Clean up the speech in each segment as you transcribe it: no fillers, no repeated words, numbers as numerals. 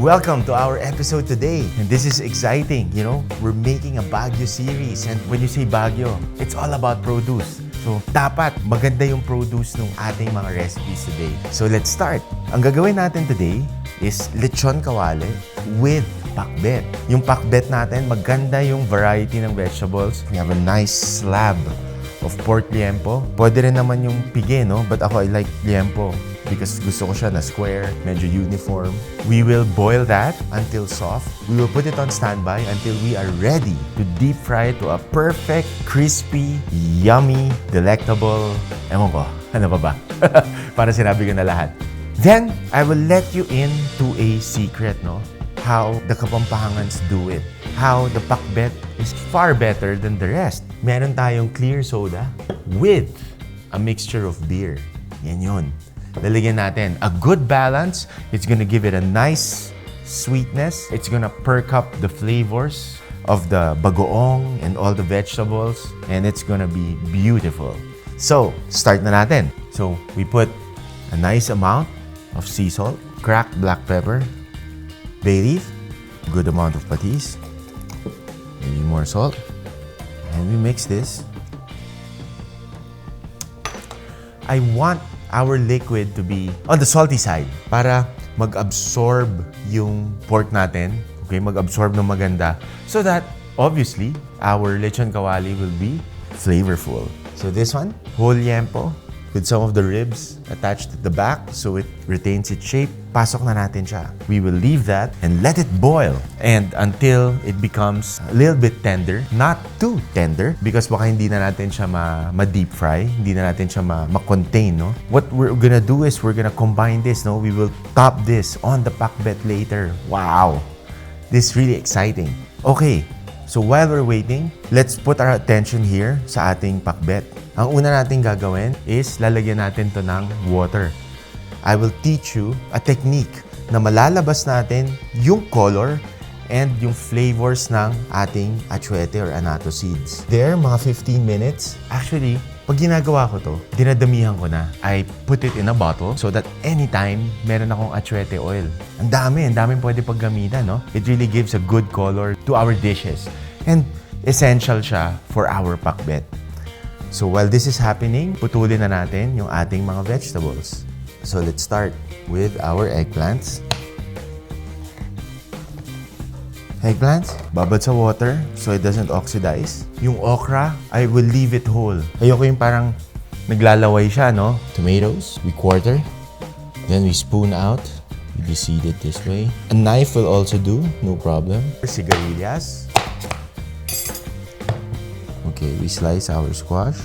Welcome to our episode today. And this is exciting, we're making a Baguio series. And when you say Baguio, it's all about produce. So, dapat maganda yung produce ng ating mga recipes today. So, let's start. Ang gagawin natin today is Lechon Kawali with Pakbet. Yung Pakbet natin, maganda yung variety ng vegetables. We have a nice slab of pork liempo. Pwede rin naman yung pige, no? But ako, I like liempo because gusto ko siya na square, medyo uniform. We will boil that until soft. We will put it on standby until we are ready to deep fry it to a perfect, crispy, yummy, delectable, ewan ko, ano ba? Para sinabi ko na lahat. Then, I will let you into a secret, no? How the Kapampahangans do it. How the Pakbet is far better than the rest. Meron tayong clear soda with a mixture of beer. Yan yun. Lalagyan natin a good balance. It's gonna give it a nice sweetness. It's gonna perk up the flavors of the bagoong and all the vegetables. And it's gonna be beautiful. So, start na natin. So, we put a nice amount of sea salt, cracked black pepper, bay leaf, good amount of patis, maybe more salt, and we mix this. I want our liquid to be on the salty side para mag-absorb yung pork natin, okay, mag-absorb ng maganda so that obviously our lechon kawali will be flavorful. So this one, whole liempo with some of the ribs attached at the back so it retains its shape. Pasok na natin siya. We will leave that and let it boil and until it becomes a little bit tender, not too tender because baka hindi na natin siya ma-deep fry, hindi na natin siya ma-contain, no? What we're gonna do is we're gonna combine this, no? We will top this on the pakbet later. Wow! This is really exciting. Okay, so while we're waiting, let's put our attention here sa ating pakbet. Ang una natin gagawin is lalagyan natin to ng water. I will teach you a technique na malalabas natin yung color and yung flavors ng ating atsuete or anato seeds. There, mga 15 minutes. Actually, pag ginagawa ko to, dinadamihan ko na. I put it in a bottle so that anytime meron akong atsuete oil. Ang daming pwede paggamitan, no? It really gives a good color to our dishes. And essential siya for our pakbet. So while this is happening, putulin na natin yung ating mga vegetables. So let's start with our eggplants. Eggplants, babad sa water so it doesn't oxidize. Yung okra, I will leave it whole. Ayoko yung parang naglalaway siya, no? Tomatoes, we quarter. Then we spoon out. We deseed it this way. A knife will also do, no problem. Sigarilyas. Okay, we slice our squash.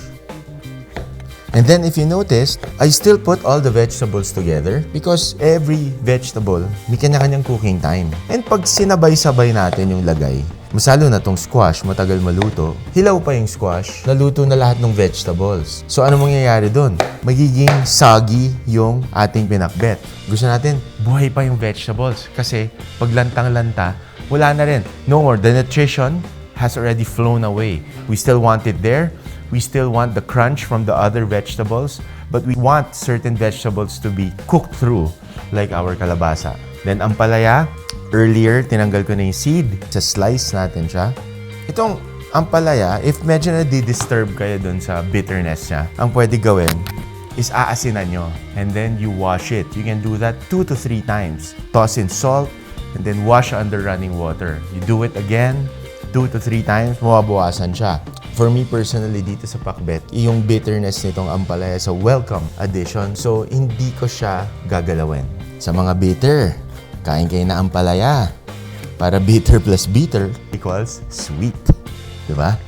And then if you noticed, I still put all the vegetables together because every vegetable may kanya-kanyang cooking time. And pag sinabay-sabay natin yung lagay, masalo na tong squash, matagal maluto, hilaw pa yung squash, naluto na lahat ng vegetables. So ano mangyayari doon? Magiging soggy yung ating pinakbet. Gusto natin, buhay pa yung vegetables kasi pag lantang-lanta, wala na rin. No more. The nutrition has already flown away. We still want it there. We still want the crunch from the other vegetables, but we want certain vegetables to be cooked through, like our kalabasa. Then ampalaya, earlier, tinanggal ko na yung seed. Sa slice natin siya. Itong ampalaya, if medyo na-disturb kayo dun sa bitterness niya, ang pwede gawin is aasinan nyo. And then you wash it. You can do that 2 to 3 times. Toss in salt, and then wash under running water. You do it again, 2 to 3 times, mababawasan siya. For me personally, dito sa pakbet, yung bitterness nitong ampalaya is a welcome addition. So, hindi ko siya gagalawin. Sa mga bitter, kain kayo na ampalaya. Para bitter plus bitter equals sweet. Diba?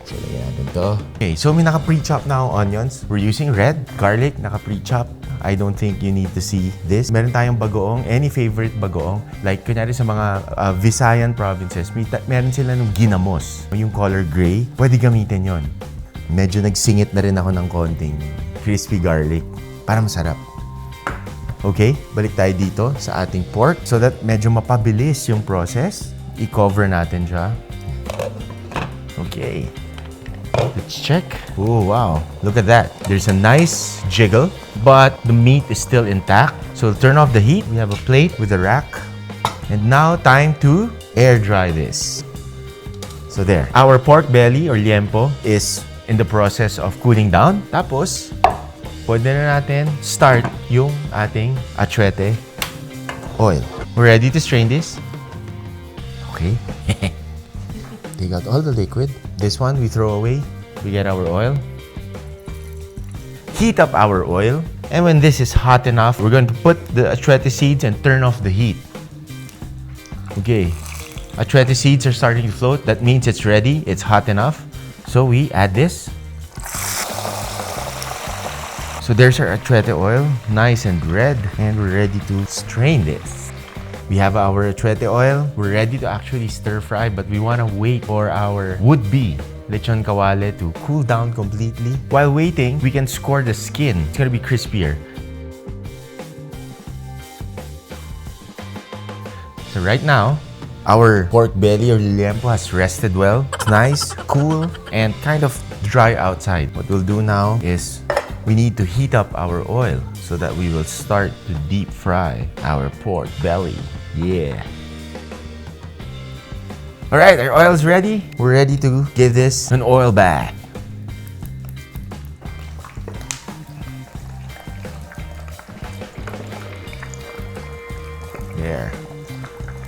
So, lagyan natin to. Okay, so may naka-pre-chop na akong onions. We're using red garlic, naka-pre-chop. I don't think you need to see this. Meron tayong bagoong, any favorite bagoong. Like, kunyari sa mga Visayan provinces, meron sila ng ginamos. Yung color gray, pwede gamitin yon. Medyo nagsingit na rin ako ng konting crispy garlic para masarap. Okay, balik tayo dito sa ating pork so that medyo mapabilis yung process. I-cover natin siya. Okay. Let's check. Oh, wow. Look at that. There's a nice jiggle, but the meat is still intact. So turn off the heat. We have a plate with a rack. And now, time to air dry this. So there. Our pork belly or liempo is in the process of cooling down. Tapos, pwede na natin start yung ating achuete oil. We're ready to strain this? Okay. Take out all the liquid. This one we throw away. We get our oil. Heat up our oil. And when this is hot enough, we're going to put the achuete seeds and turn off the heat. Okay. Achuete seeds are starting to float. That means it's ready. It's hot enough. So we add this. So there's our achuete oil. Nice and red. And we're ready to strain this. We have our achuete oil. We're ready to actually stir fry, but we want to wait for our would-be Lechon Kawali to cool down completely. While waiting, we can score the skin. It's gonna be crispier. So right now, our pork belly or liempo has rested well. It's nice, cool, and kind of dry outside. What we'll do now is we need to heat up our oil so that we will start to deep fry our pork belly. Yeah. All right, our oil's ready. We're ready to give this an oil bath. There.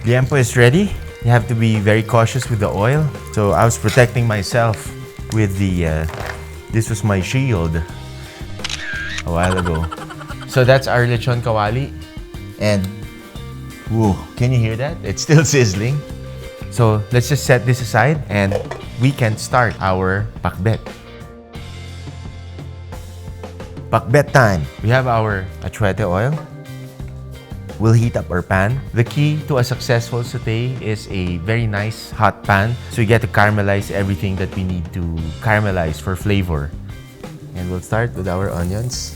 Liempo is ready. You have to be very cautious with the oil. So I was protecting myself with the, this was my shield a while ago. So that's our Lechon Kawali. And, whoa, can you hear that? It's still sizzling. So let's just set this aside and we can start our pakbet. Pakbet time. We have our achuete oil. We'll heat up our pan. The key to a successful sauté is a very nice hot pan. So you get to caramelize everything that we need to caramelize for flavor. And we'll start with our onions.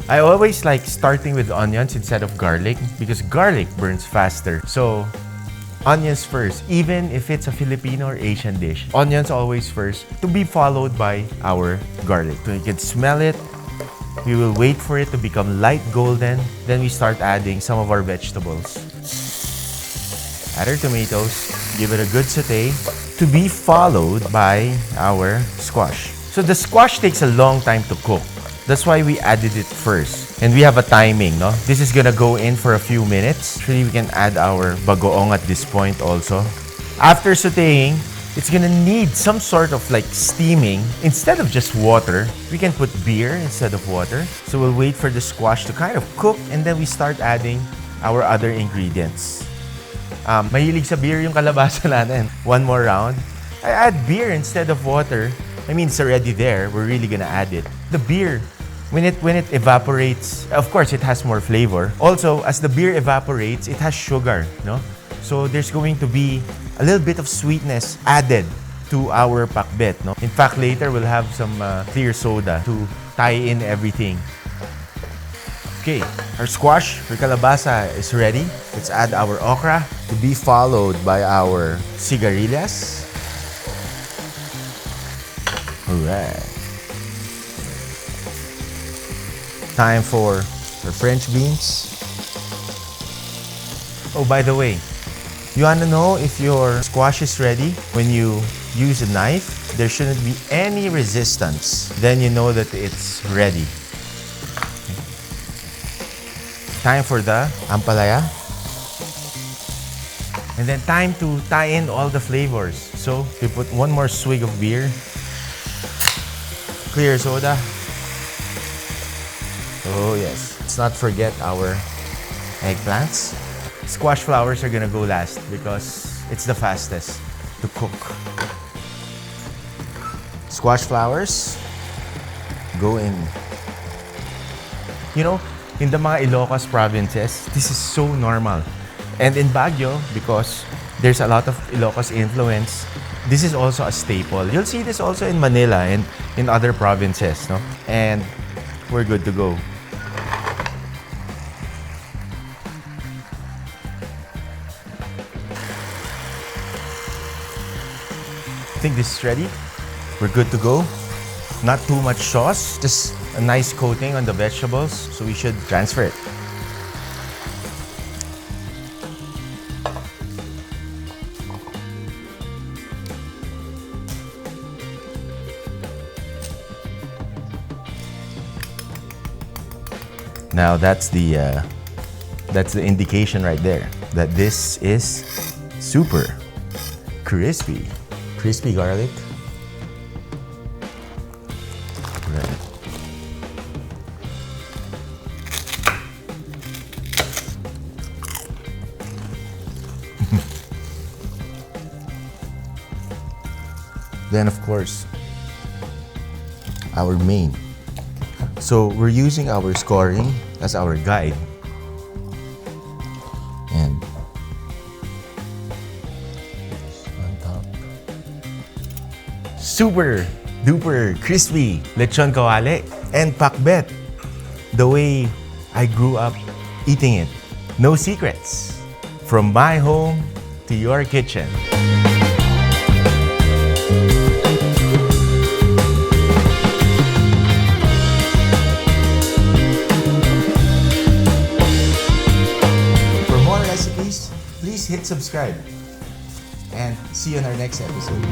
I always like starting with onions instead of garlic because garlic burns faster. So onions first, even if it's a Filipino or Asian dish. Onions always first, to be followed by our garlic. So you can smell it. We will wait for it to become light golden. Then we start adding some of our vegetables. Add our tomatoes. Give it a good sauté. To be followed by our squash. So the squash takes a long time to cook. That's why we added it first. And we have a timing, no? This is gonna go in for a few minutes. Actually, we can add our bagoong at this point also. After sautéing, it's gonna need some sort of like steaming. Instead of just water, we can put beer instead of water. So we'll wait for the squash to kind of cook and then we start adding our other ingredients. Mahilig sa beer yung kalabasa natin. One more round. I add beer instead of water. I mean, it's already there. We're really gonna add it. The beer, when it evaporates, of course, it has more flavor. Also, as the beer evaporates, it has sugar, no? So there's going to be a little bit of sweetness added to our pakbet, no? In fact, later we'll have some clear soda to tie in everything. Okay, our squash, our kalabasa is ready. Let's add our okra to be followed by our sigarilyas. Alright. Time for our French beans. Oh, by the way, you wanna know if your squash is ready? When you use a knife, there shouldn't be any resistance. Then you know that it's ready. Time for the ampalaya. And then time to tie in all the flavors. So we put one more swig of beer. Clear soda. Oh yes. Let's not forget our eggplants. Squash flowers are gonna go last because it's the fastest to cook. Squash flowers go in. You know, in the mga Ilocos provinces, this is so normal. And in Baguio, because there's a lot of Ilocos influence, this is also a staple. You'll see this also in Manila and in other provinces, no? And we're good to go. I think this is ready. We're good to go. Not too much sauce, just a nice coating on the vegetables, so we should transfer it. Now that's the indication right there that this is super crispy. Crispy garlic. Right. Then of course, our main. So we're using our scoring as our guide. And on top. Super duper crispy Lechon Kawali and Pakbet. The way I grew up eating it. No secrets. From my home to your kitchen. Please hit subscribe and see you in our next episode.